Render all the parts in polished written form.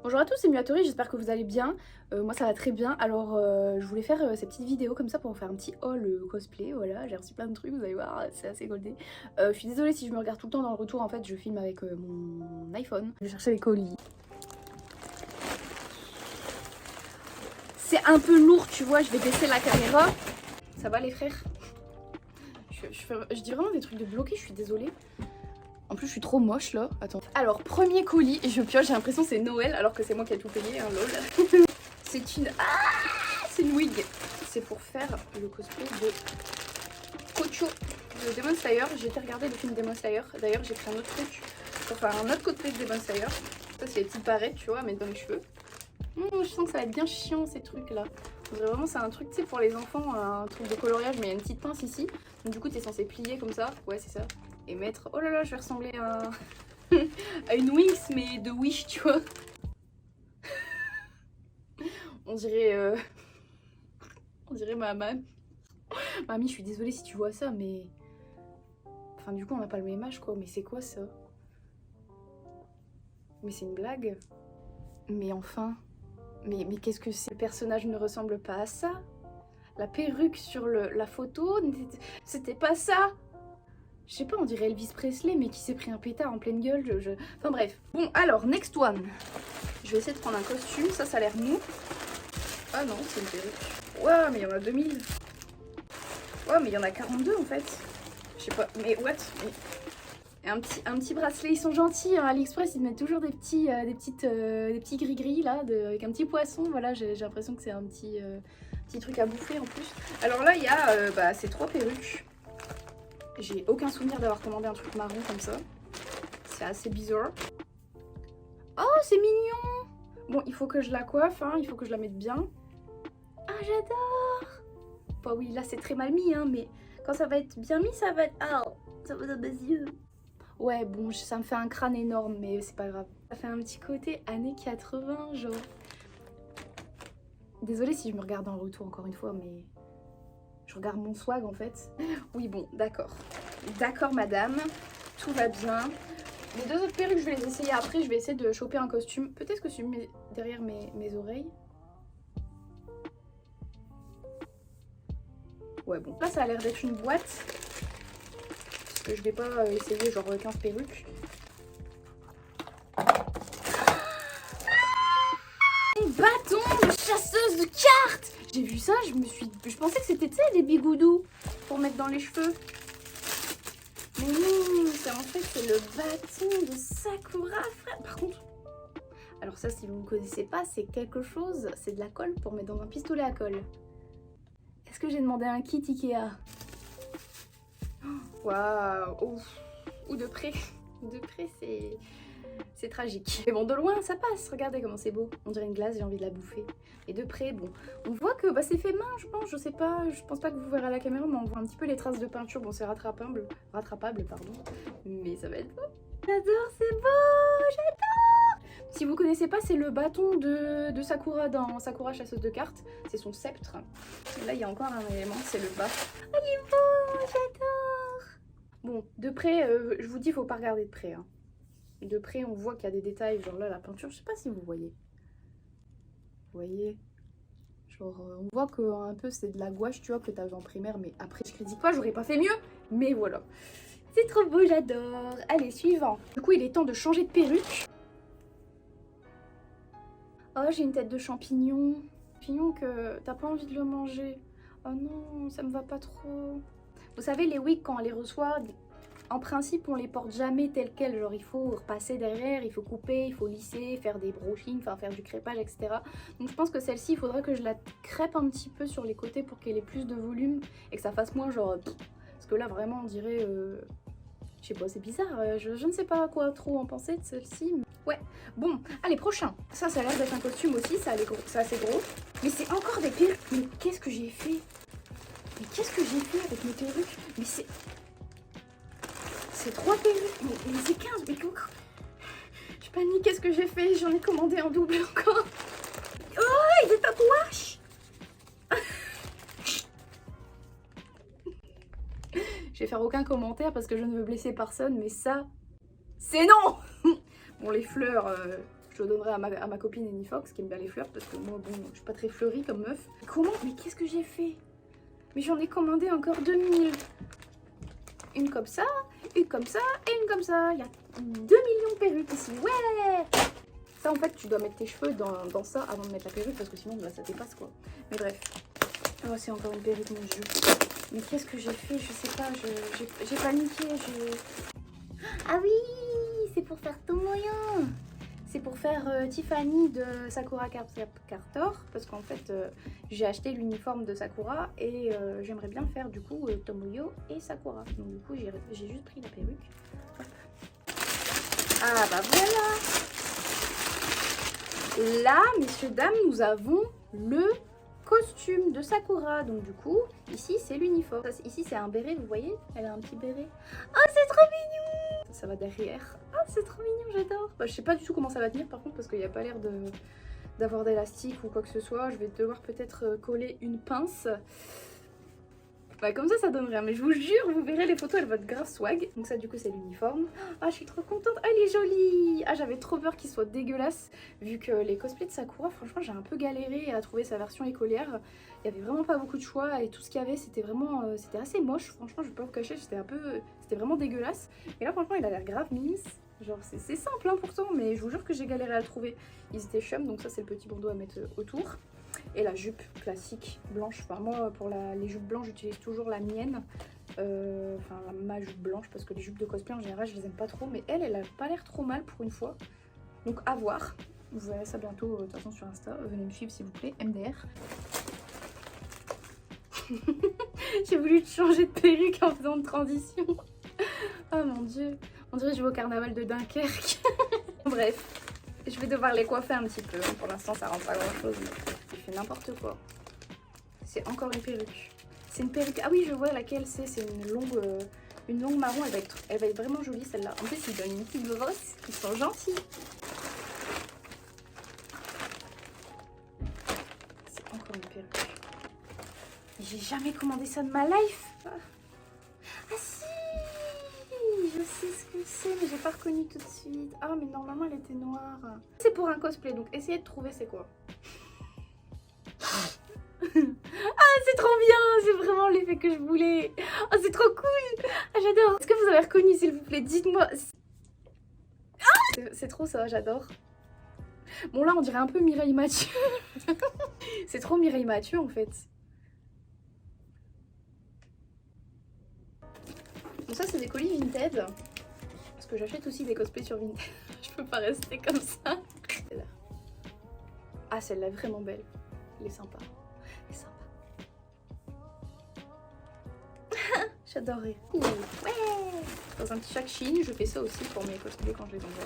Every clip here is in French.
Bonjour à tous, c'est Muatori, j'espère que vous allez bien. Moi ça va très bien. Alors je voulais faire ces petites vidéos comme ça pour vous faire un petit haul cosplay. Voilà, j'ai reçu plein de trucs, vous allez voir, c'est assez goldé. Je suis désolée si je me regarde tout le temps dans le retour, en fait je filme avec mon iPhone. Je vais chercher les colis. C'est un peu lourd, tu vois, je vais baisser la caméra. Ça va les frères? Je dis vraiment des trucs de bloqué, je suis désolée. En plus je suis trop moche là, attends. Alors premier colis, et je pioche, j'ai l'impression que c'est Noël alors que c'est moi qui ai tout payé, hein, lol. C'est une wig. C'est pour faire le cosplay de Kocho de Demon Slayer. J'ai été regarder le film Demon Slayer. D'ailleurs j'ai pris un autre truc pour faire un autre cosplay de Demon Slayer. Ça c'est les petites barrettes, tu vois, à mettre dans les cheveux. Je sens que ça va être bien chiant ces trucs là. Vraiment c'est un truc, tu sais, pour les enfants, un truc de coloriage, mais il y a une petite pince ici. Donc du coup t'es censé plier comme ça, ouais c'est ça. Et mettre, oh là là je vais ressembler à, à une Winx mais de Wish, tu vois. On dirait ma mamie. Mamie, je suis désolée si tu vois ça, mais... Enfin, du coup, on n'a pas le même âge, quoi. Mais c'est quoi, ça? Mais c'est une blague? Mais enfin... Mais qu'est-ce que c'est? Le personnage ne ressemble pas à ça. La perruque sur la photo, c'était pas ça. Je sais pas, on dirait Elvis Presley, mais qui s'est pris un pétard en pleine gueule. Enfin bref. Bon, alors, next one. Je vais essayer de prendre un costume. Ça a l'air mou. Ah non, c'est une perruque. Ouah, mais il y en a 2000. Ouais, mais il y en a 42 en fait. Je sais pas, mais what? Et un petit bracelet, ils sont gentils. Hein. AliExpress, ils mettent toujours des petits gris-gris là, avec un petit poisson. Voilà, j'ai l'impression que c'est un petit truc à bouffer en plus. Alors là, il y a ces 3 perruques. J'ai aucun souvenir d'avoir commandé un truc marron comme ça. C'est assez bizarre. Oh, c'est mignon! Bon, il faut que je la coiffe, hein, il faut que je la mette bien. Ah, j'adore! Bah oui, là c'est très mal mis, hein, mais quand ça va être bien mis, ça va être... Ah, ça va dans mes yeux. Ouais, bon, ça me fait un crâne énorme, mais c'est pas grave. Ça fait un petit côté années 80, genre. Désolée si je me regarde dans le retour encore une fois, mais... Je regarde mon swag, en fait. Oui, bon, d'accord. D'accord, madame. Tout va bien. Les 2 autres perruques, je vais les essayer après. Je vais essayer de choper un costume. Peut-être que celui derrière mes oreilles. Ouais, bon. Là, ça a l'air d'être une boîte. Parce que je vais pas essayer genre 15 perruques. Mon bâton de chasseuse de cartes! J'ai vu ça, je pensais que c'était, tu sais, des bigoudous pour mettre dans les cheveux. Mais non, en fait, c'est le bâton de Sakura, frère. Par contre, alors ça, si vous ne connaissez pas, c'est quelque chose, c'est de la colle pour mettre dans un pistolet à colle. Est-ce que j'ai demandé un kit Ikea? Waouh! Ou de près. De près, c'est tragique. Mais bon, de loin, ça passe. Regardez comment c'est beau. On dirait une glace, j'ai envie de la bouffer. Et de près, bon, on voit que c'est fait main, je pense. Je sais pas, je pense pas que vous verrez à la caméra, mais on voit un petit peu les traces de peinture. Bon, c'est rattrapable, pardon. Mais ça va être beau. J'adore, c'est beau, j'adore. Si vous connaissez pas, c'est le bâton de Sakura dans Sakura chasseuse de cartes. C'est son sceptre. Et là, il y a encore un élément, c'est le bas. Oh, il est beau, j'adore. Bon, de près, je vous dis, faut pas regarder de près. Hein. De près, on voit qu'il y a des détails, genre là, la peinture, je sais pas si vous voyez. Vous voyez? Genre, on voit que un peu c'est de la gouache, tu vois, que t'avais en primaire, mais après, je critique pas, j'aurais pas fait mieux, mais voilà. C'est trop beau, j'adore. Allez, suivant. Du coup, il est temps de changer de perruque. Oh, j'ai une tête de champignon. Champignon que t'as pas envie de le manger. Oh non, ça me va pas trop. Vous savez, les wigs, quand on les reçoit... En principe, on les porte jamais telles quelles, genre il faut repasser derrière, il faut couper, il faut lisser, faire des brochings, enfin faire du crêpage, etc. Donc je pense que celle-ci, il faudra que je la crêpe un petit peu sur les côtés pour qu'elle ait plus de volume et que ça fasse moins genre... Parce que là, vraiment, on dirait... Je sais pas, c'est bizarre, je ne sais pas quoi trop en penser de celle-ci. Mais... Ouais, bon, allez, prochain. Ça a l'air d'être un costume aussi, c'est assez gros. Mais c'est encore des perruques. Mais qu'est-ce que j'ai fait? Mais qu'est-ce que j'ai fait avec mes perruques? Mais c'est... C'est 3 perruques, mais c'est 15, mais comment... Je panique, qu'est-ce que j'ai fait? J'en ai commandé en double encore. Oh, il est tatouage. Je vais faire aucun commentaire parce que je ne veux blesser personne, mais ça, c'est non. Bon, les fleurs, je Je le donnerai à ma copine Annie Fox qui aime bien les fleurs parce que moi, bon, je suis pas très fleurie comme meuf. Comment? Mais qu'est-ce que j'ai fait? Mais j'en ai commandé encore 2000. Une comme ça, une comme ça et une comme ça. Il y a 2 millions de perruques ici. Ouais! Ça, en fait, tu dois mettre tes cheveux dans ça avant de mettre la perruque parce que sinon, bah, ça dépasse quoi. Mais bref. Oh, c'est encore une perruque, mon dieu. Mais qu'est-ce que j'ai fait? Je sais pas, j'ai paniqué. Ah oui! C'est pour faire ton moyen! C'est pour faire Tiffany de Sakura Cartor parce qu'en fait j'ai acheté l'uniforme de Sakura et j'aimerais bien faire du coup Tomoyo et Sakura. Donc du coup j'ai juste pris la perruque. Hop. Ah bah voilà. Là, messieurs, dames, nous avons le costume de Sakura. Donc du coup, ici c'est l'uniforme. Ici c'est un béret, vous voyez? Elle a un petit béret. Oh, c'est trop mignon! Ça va derrière. Ah, c'est trop mignon, j'adore. Bah, je sais pas du tout comment ça va tenir par contre parce qu'il n'y a pas l'air d'avoir d'élastique ou quoi que ce soit. Je vais devoir peut-être coller une pince. Bah, comme ça donne rien. Mais je vous jure, vous verrez les photos, elle va être grave swag. Donc ça du coup c'est l'uniforme. Ah, je suis trop contente. Ah, elle est jolie. Ah, j'avais trop peur qu'il soit dégueulasse. Vu que les cosplays de Sakura, franchement j'ai un peu galéré à trouver sa version écolière. Il y avait vraiment pas beaucoup de choix et tout ce qu'il y avait c'était vraiment c'était assez moche. Franchement je vais pas vous cacher, c'était vraiment dégueulasse. Et là franchement il a l'air grave mince. Genre c'est simple hein, pourtant, mais je vous jure que j'ai galéré à le trouver. Ils étaient chum, donc ça c'est le petit bandeau à mettre autour. Et la jupe classique blanche. Enfin moi pour les jupes blanches j'utilise toujours la mienne. Enfin ma jupe blanche parce que les jupes de cosplay en général je les aime pas trop. Mais elle a pas l'air trop mal pour une fois. Donc à voir. Vous verrez ça bientôt de toute façon sur Insta. Venez me suivre s'il vous plaît, MDR. J'ai voulu changer de perruque en faisant de transition. Oh mon dieu. On dirait que je vais au carnaval de Dunkerque. Bref, je vais devoir les coiffer un petit peu. Pour l'instant ça rend pas grand chose. Mais je fais n'importe quoi. C'est encore une perruque. C'est une perruque. Ah oui, je vois laquelle c'est. C'est une longue marron. Elle va être vraiment jolie celle-là. En plus, ils donnent une petite brosse. Ils sont gentils. C'est encore une perruque. J'ai jamais commandé ça de ma life. Ah si, je sais ce que c'est, mais j'ai pas reconnu tout de suite. Ah, mais normalement elle était noire. C'est pour un cosplay, donc essayez de trouver c'est quoi. Ah, c'est trop bien, c'est vraiment l'effet que je voulais. Oh, c'est trop cool. Ah, j'adore. Est-ce que vous avez reconnu, s'il vous plaît? Dites-moi. Ah, c'est trop ça, j'adore. Bon, là, on dirait un peu Mireille Mathieu. C'est trop Mireille Mathieu, en fait. Bon, ça, c'est des colis Vinted. Parce que j'achète aussi des cosplays sur Vinted. Je peux pas rester comme ça. Ah, celle-là est vraiment belle. Elle est sympa. Elle est sympa. J'adorerais. Cool. Ouais. Dans un petit sac Chine, je fais ça aussi pour mes cosplays quand je les envoie.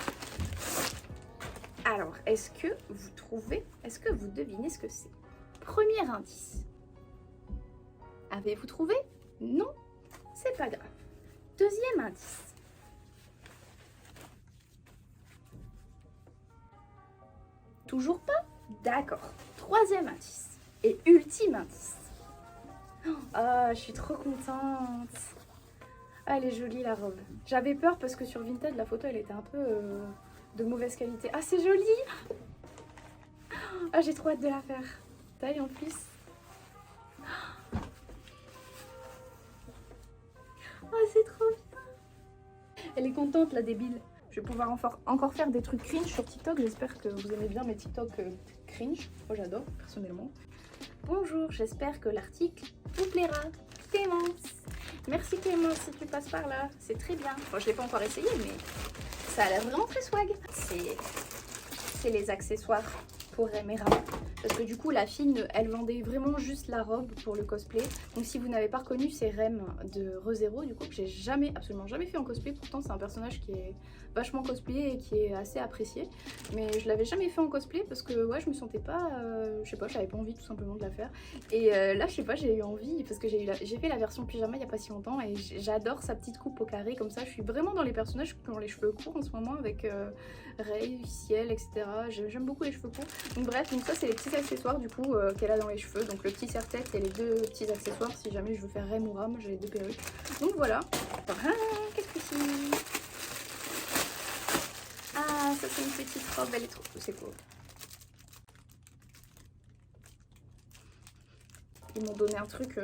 Alors, est-ce que vous trouvez, est-ce que vous devinez ce que c'est? Premier indice. Avez-vous trouvé? Non, c'est pas grave. Deuxième indice. Toujours pas? D'accord. Troisième indice. Et ultime indice. Ah, je suis trop contente. Ah, elle est jolie la robe. J'avais peur parce que sur Vinted, la photo, elle était un peu de mauvaise qualité. Ah, c'est joli. Ah, j'ai trop hâte de la faire. Taille en plus. Oh, c'est trop bien. Elle est contente, la débile. Je vais pouvoir encore faire des trucs cringe sur TikTok. J'espère que vous aimez bien mes TikTok cringe. Moi, j'adore, personnellement. Bonjour, j'espère que l'article vous plaira. Clémence. Merci Clémence si tu passes par là. C'est très bien. Bon, je ne l'ai pas encore essayé, mais ça a l'air vraiment très swag. C'est les accessoires pour Remera. Parce que du coup, la fille, elle vendait vraiment juste la robe pour le cosplay. Donc si vous n'avez pas reconnu, c'est Rem de ReZero, du coup, que j'ai absolument jamais fait en cosplay. Pourtant, c'est un personnage qui est vachement cosplayé et qui est assez apprécié. Mais je l'avais jamais fait en cosplay parce que ouais, je me sentais pas, je sais pas, j'avais pas envie tout simplement de la faire. Et là, je sais pas, j'ai eu envie parce que j'ai fait la version pyjama il y a pas si longtemps et j'adore sa petite coupe au carré comme ça. Je suis vraiment dans les personnages qui ont les cheveux courts en ce moment avec Rei, Ciel, etc. J'aime beaucoup les cheveux courts. Donc bref, donc ça c'est les petits accessoires du coup qu'elle a dans les cheveux. Donc le petit serre-tête et les deux petits accessoires si jamais je veux faire Rem ou Ram, j'ai les deux perruques. Donc voilà. Ah, qu'est-ce que c'est? Ah, ça c'est une petite robe, elle est trop... C'est quoi? Ils m'ont donné un truc,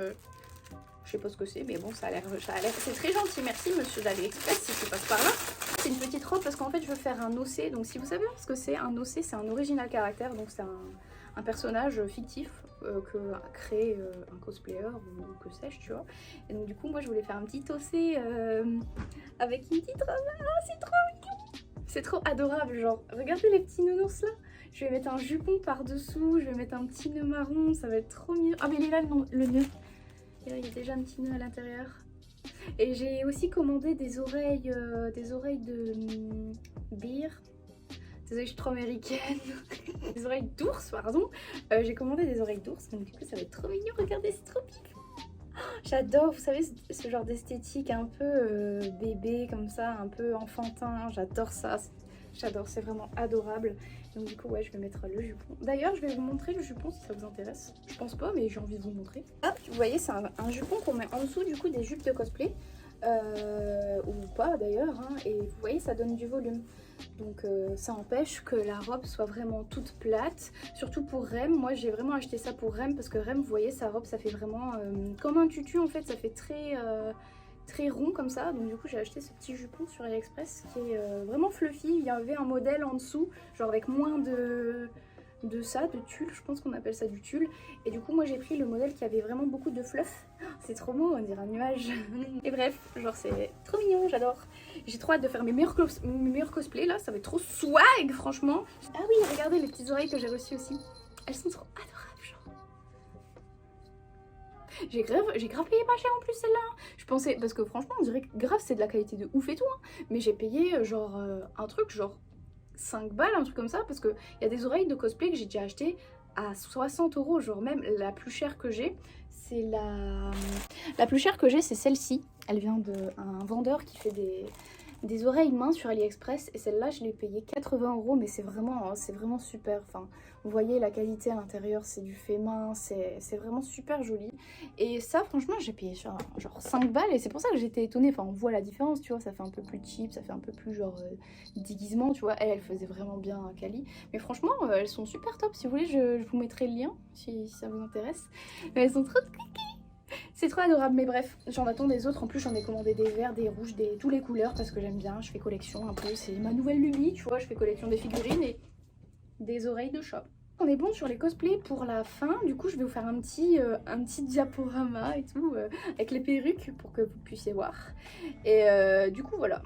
je sais pas ce que c'est, mais bon, ça a l'air... C'est très gentil, merci monsieur d'AliExpress si tu passes par là. C'est une petite robe parce qu'en fait je veux faire un OC, donc si vous savez ce que c'est, un OC c'est un original caractère, donc c'est un personnage fictif que crée un cosplayer ou que sais-je, tu vois. Et donc du coup moi je voulais faire un petit OC avec une petite robe, ah c'est trop mignon, c'est trop adorable, genre regardez les petits nounours là. Je vais mettre un jupon par dessous, je vais mettre un petit nœud marron, ça va être trop mignon. Ah mais il est là le nœud, et là il y a déjà un petit nœud à l'intérieur. Et j'ai aussi commandé des oreilles de bière. Désolée, je suis trop américaine. Des oreilles d'ours, pardon. J'ai commandé des oreilles d'ours, donc du coup ça va être trop mignon. Regardez, c'est trop mignon. J'adore, vous savez, ce genre d'esthétique un peu bébé comme ça, un peu enfantin. J'adore ça. J'adore, c'est vraiment adorable. Donc du coup, ouais, je vais mettre le jupon. D'ailleurs, je vais vous montrer le jupon si ça vous intéresse. Je pense pas, mais j'ai envie de vous montrer. Hop, vous voyez, c'est un jupon qu'on met en dessous du coup des jupes de cosplay. Ou pas d'ailleurs, hein, et vous voyez ça donne du volume, donc ça empêche que la robe soit vraiment toute plate, surtout pour Rem. Moi j'ai vraiment acheté ça pour Rem parce que Rem, vous voyez, sa robe ça fait vraiment comme un tutu en fait, ça fait très rond comme ça, donc du coup j'ai acheté ce petit jupon sur AliExpress qui est vraiment fluffy. Il y avait un modèle en dessous, genre avec moins de tulle, je pense qu'on appelle ça du tulle, et du coup moi j'ai pris le modèle qui avait vraiment beaucoup de fluff. C'est trop beau, on dirait un nuage. Et bref, genre c'est trop mignon, j'adore. J'ai trop hâte de faire mes meilleurs cosplays là, ça va être trop swag franchement. Ah oui, regardez les petites oreilles que j'ai reçues aussi, elles sont trop adorables genre. J'ai grave payé pas cher en plus celle-là. Je pensais, parce que franchement on dirait que grave c'est de la qualité de ouf et tout, hein. Mais j'ai payé genre un truc genre 5 balles, un truc comme ça, parce qu'il y a des oreilles de cosplay que j'ai déjà acheté à 60 €, genre même la plus chère que j'ai, c'est la plus chère que j'ai, c'est celle-ci. Elle vient d'un vendeur qui fait des oreilles main sur AliExpress, et celle-là je l'ai payée 80 €, mais c'est vraiment super. Enfin, vous voyez la qualité à l'intérieur, c'est du fait main, c'est vraiment super joli. Et ça franchement j'ai payé genre 5 balles, et c'est pour ça que j'étais étonnée. Enfin on voit la différence, tu vois, ça fait un peu plus cheap, ça fait un peu plus genre déguisement, tu vois. Elle faisait vraiment bien Kali, mais franchement elles sont super top. Si vous voulez je vous mettrai le lien si ça vous intéresse, mais elles sont trop c'est trop adorable. Mais bref, j'en attends des autres. En plus j'en ai commandé des verts, des rouges, tous les couleurs, parce que j'aime bien, je fais collection un peu, c'est ma nouvelle lubie, tu vois. Je fais collection des figurines et des oreilles de chat. On est bon sur les cosplays pour la fin, du coup je vais vous faire un petit diaporama et tout, avec les perruques pour que vous puissiez voir. Et du coup voilà.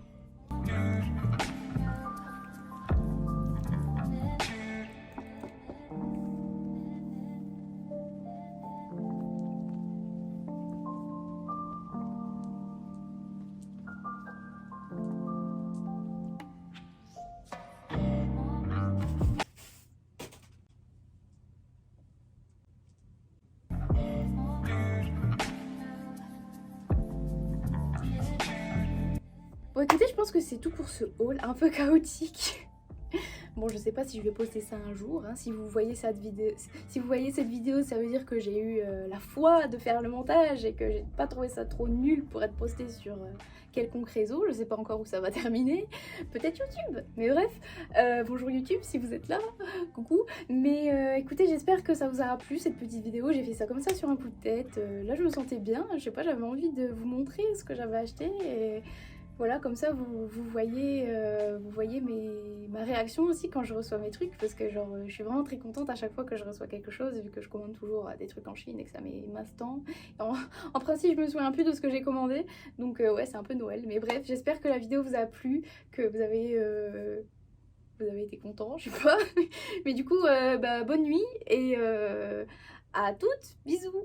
Bon écoutez, je pense que c'est tout pour ce haul un peu chaotique. Bon, je sais pas si je vais poster ça un jour, hein. Si vous voyez cette vidéo, ça veut dire que j'ai eu la foi de faire le montage et que j'ai pas trouvé ça trop nul pour être posté sur quelconque réseau. Je sais pas encore où ça va terminer, peut-être YouTube, mais bref, bonjour YouTube si vous êtes là, coucou. Mais écoutez, j'espère que ça vous aura plu cette petite vidéo. J'ai fait ça comme ça sur un coup de tête, là je me sentais bien, je sais pas, j'avais envie de vous montrer ce que j'avais acheté, et voilà, comme ça vous voyez ma réaction aussi quand je reçois mes trucs, parce que genre je suis vraiment très contente à chaque fois que je reçois quelque chose, vu que je commande toujours des trucs en Chine et que ça met masse temps. En principe je me souviens plus de ce que j'ai commandé, donc ouais, c'est un peu Noël. Mais bref, j'espère que la vidéo vous a plu, que vous avez été content, je sais pas. Mais du coup bonne nuit, et à toutes, bisous.